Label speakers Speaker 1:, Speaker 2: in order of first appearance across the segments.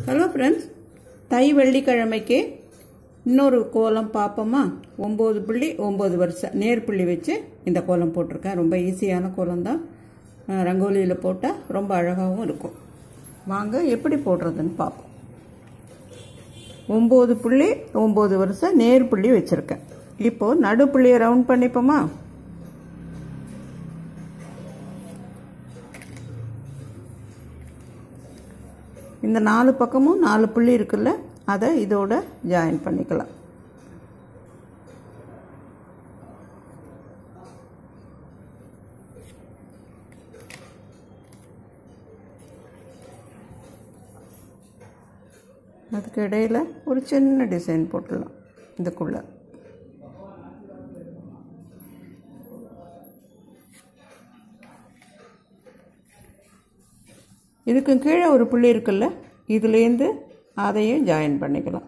Speaker 1: Hello friends, தை வெள்ளிக்கிழமைக்கு இன்னொரு கோலம் பார்ப்போமா? 9.9 வருஷம் நேர்புள்ளி வச்சு இந்த கோலம் போட்டிருக்கேன். ரொம்ப ஈஸியான கோலம் தான். ரங்கோலியில் போட்டால் ரொம்ப அழகாகவும் இருக்கும். வாங்க எப்படி போடுறதுன்னு பார்ப்போம். 9.9 வருஷம் நேர்புள்ளி வச்சுருக்கேன். இப்போது நடுப்புள்ளியை ரவுண்ட் பண்ணிப்போமா? இந்த 4 பக்கமும் 4 புள்ளி இருக்குல்ல, அதை இதோட ஜாயின் பண்ணிக்கலாம். அதுக்கு இடையில ஒரு சின்ன டிசைன் போட்டுடலாம். இதுக்குள்ள இதுக்கு கீழே ஒரு புள்ளி இருக்குல்ல, இதுலேருந்து அதையும் ஜாயின் பண்ணிக்கலாம்.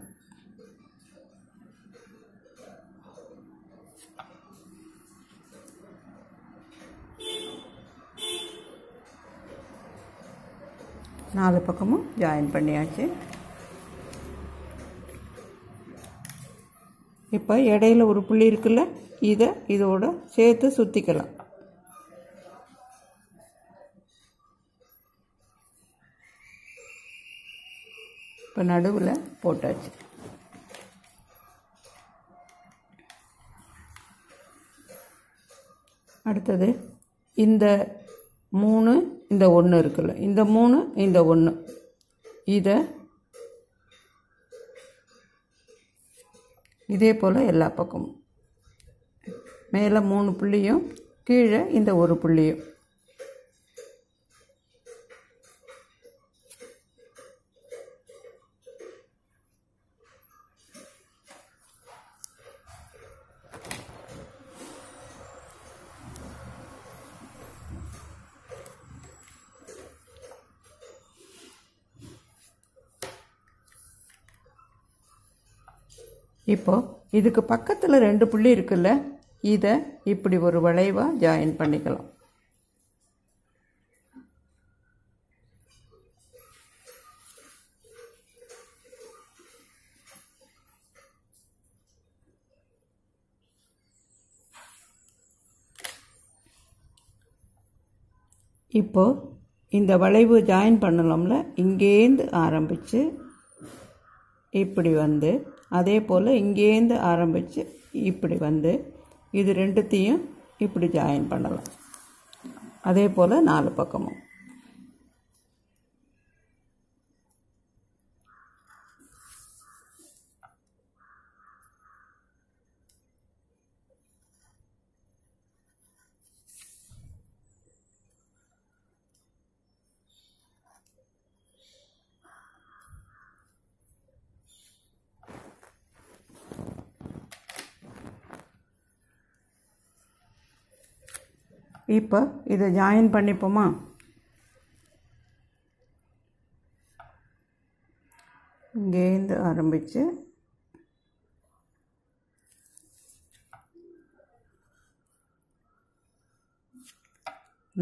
Speaker 1: நாலு பக்கமும் ஜாயின் பண்ணியாச்சு. இப்போ இடையில ஒரு புள்ளி இருக்குல்ல, இதை இதோட சேர்த்து சுற்றிக்கலாம். இப்போ நடுவில் போட்டாச்சு. அடுத்தது இந்த 3 இந்த 1 இருக்குல்ல, இந்த 3 இந்த 1 இதை இதே போல் எல்லா பக்கமும் மேலே 3 புள்ளியும் கீழே இந்த ஒரு புள்ளியும் இப்போ இதுக்கு பக்கத்தில் 2 புள்ளி இருக்குல்ல, இதை இப்படி ஒரு வளைவாக ஜாயின் பண்ணிக்கலாம். இப்போ இந்த வளைவு ஜாயின் பண்ணலாம்ல, இங்கேருந்து ஆரம்பித்து இப்படி வந்து, அதே போல் இங்கேருந்து ஆரம்பித்து இப்படி வந்து இது ரெண்டுத்தையும் இப்படி ஜாயின் பண்ணலாம். அதே போல் 4 பக்கமும். இப்போ இதை ஜாயின் பண்ணிப்போமா? இங்கேருந்து ஆரம்பித்து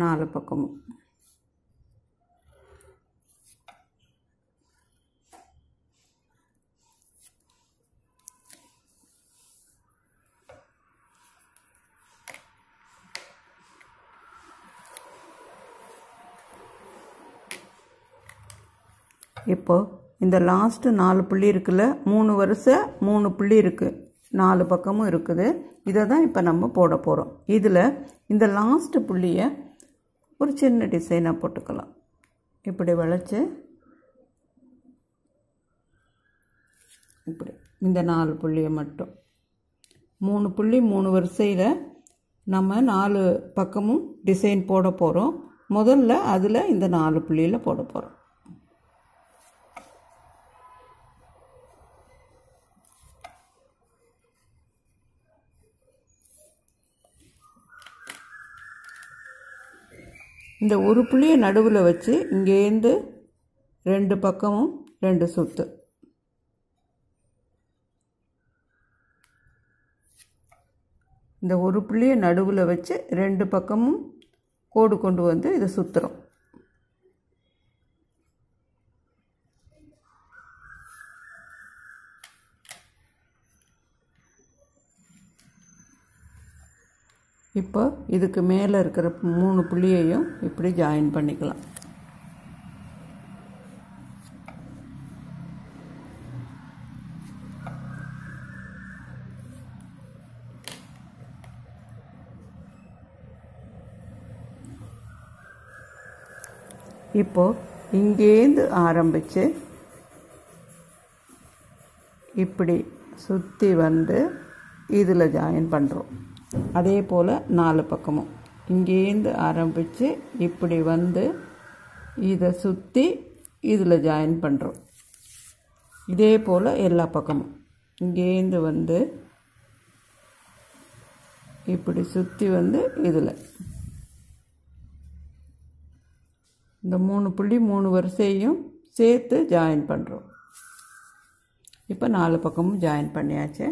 Speaker 1: நாலு பக்கமும். இப்போ இந்த லாஸ்ட்டு 4 புள்ளி இருக்குல்ல, 3 வருஷம் 3 புள்ளி இருக்குது, 4 பக்கமும் இருக்குது. இதை தான் இப்போ நம்ம போட போகிறோம். இதில் இந்த லாஸ்ட்டு புள்ளியை ஒரு சின்ன டிசைனாக போட்டுக்கலாம். இப்படி வளைச்சி இப்படி இந்த 4 புள்ளியை மட்டும் 3 புள்ளி 3 வரிசையில் நம்ம 4 பக்கமும் டிசைன் போட போகிறோம். முதல்ல அதில் இந்த 4 புள்ளியில் போட போகிறோம். இந்த ஒரு புள்ளியை நடுவில் வச்சு இங்கேருந்து 2 பக்கமும் 2 சுற்று. இந்த ஒரு புள்ளியை நடுவில் வச்சு 2 பக்கமும் கோடு கொண்டு வந்து இதை சுற்றுறோம். இப்போ இதுக்கு மேலே இருக்கிற 3 புள்ளியையும் இப்படி ஜாயின் பண்ணிக்கலாம். இப்போ இங்கேருந்து ஆரம்பித்து இப்படி சுற்றி வந்து இதில் ஜாயின் பண்ணுறோம். அதே போல் 4 பக்கமும் இங்கேருந்து ஆரம்பித்து இப்படி வந்து இதை சுற்றி இதில் ஜாயின் பண்ணுறோம். இதே போல் எல்லா பக்கமும் இங்கேருந்து வந்து இப்படி சுற்றி வந்து இதில் இந்த 3 புள்ளி 3 வரிசையும் சேர்த்து ஜாயின் பண்ணுறோம். இப்போ 4 பக்கமும் ஜாயின் பண்ணியாச்சு.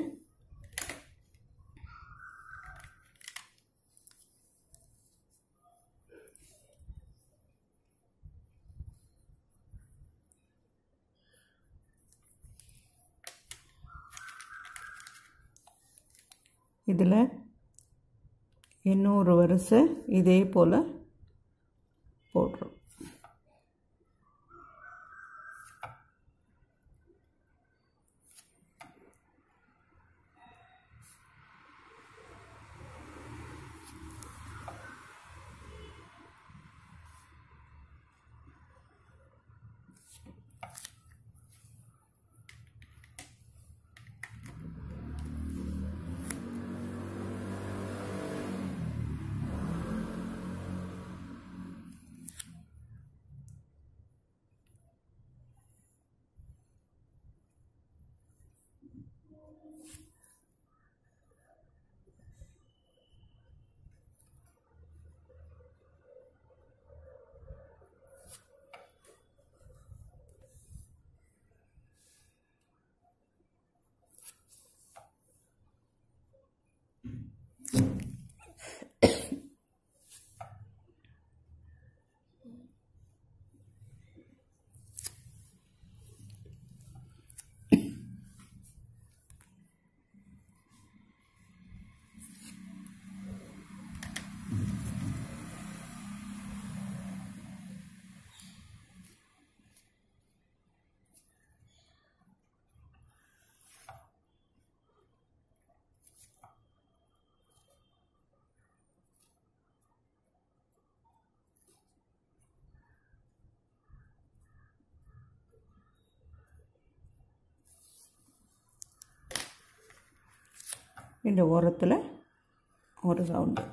Speaker 1: இதில் இன்னொரு வரிசை இதே போல் போடுறோம். இந்த ஓரத்தில் ஒரு ரவுண்டு.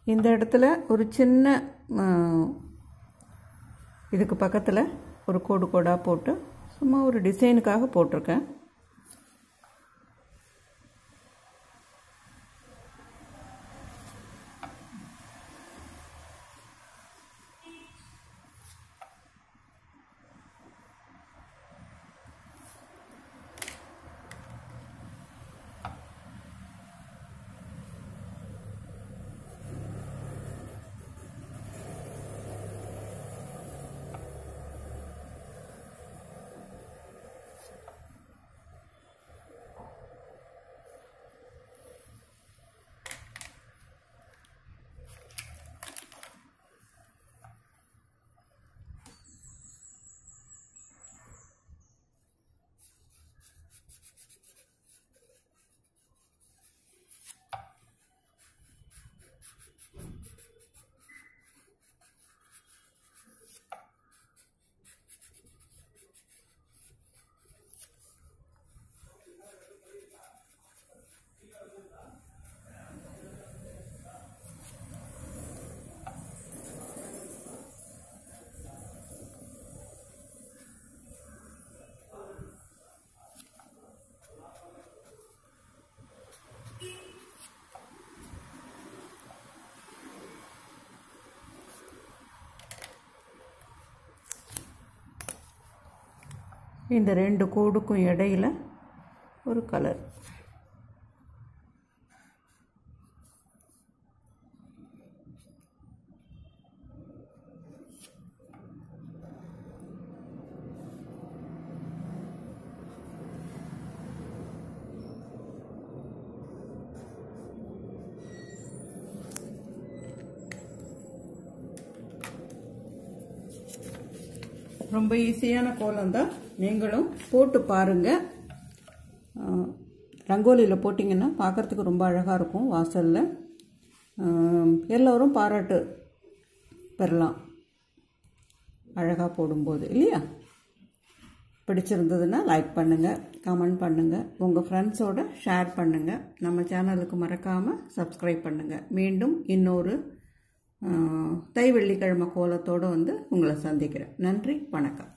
Speaker 1: இந்த இடத்துல ஒரு சின்ன இதுக்கு பக்கத்தில் ஒரு கோடு கோடாக போட்டு சும்மா ஒரு டிசைனுக்காக போட்டிருக்கேன். இந்த 2 கோடுக்கும் இடையில் ஒரு கலர். ரொம்ப ஈஸியான கோலம் தான், நீங்களும் போட்டு பாருங்கள். ரங்கோலியில் போட்டிங்கன்னா பார்க்குறதுக்கு ரொம்ப அழகாக இருக்கும். வாசலில் எல்லோரும் பாராட்டு பெறலாம் அழகாக போடும்போது, இல்லையா? பிடிச்சிருந்ததுன்னா லைக் பண்ணுங்கள், கமெண்ட் பண்ணுங்கள், உங்கள் ஃப்ரெண்ட்ஸோடு ஷேர் பண்ணுங்கள். நம்ம சேனலுக்கு மறக்காமல் சப்ஸ்கிரைப் பண்ணுங்கள். மீண்டும் இன்னொரு தை வெள்ளிக்கிழமை கோலத்தோடு உங்களை சந்திக்கிறேன். நன்றி, வணக்கம்.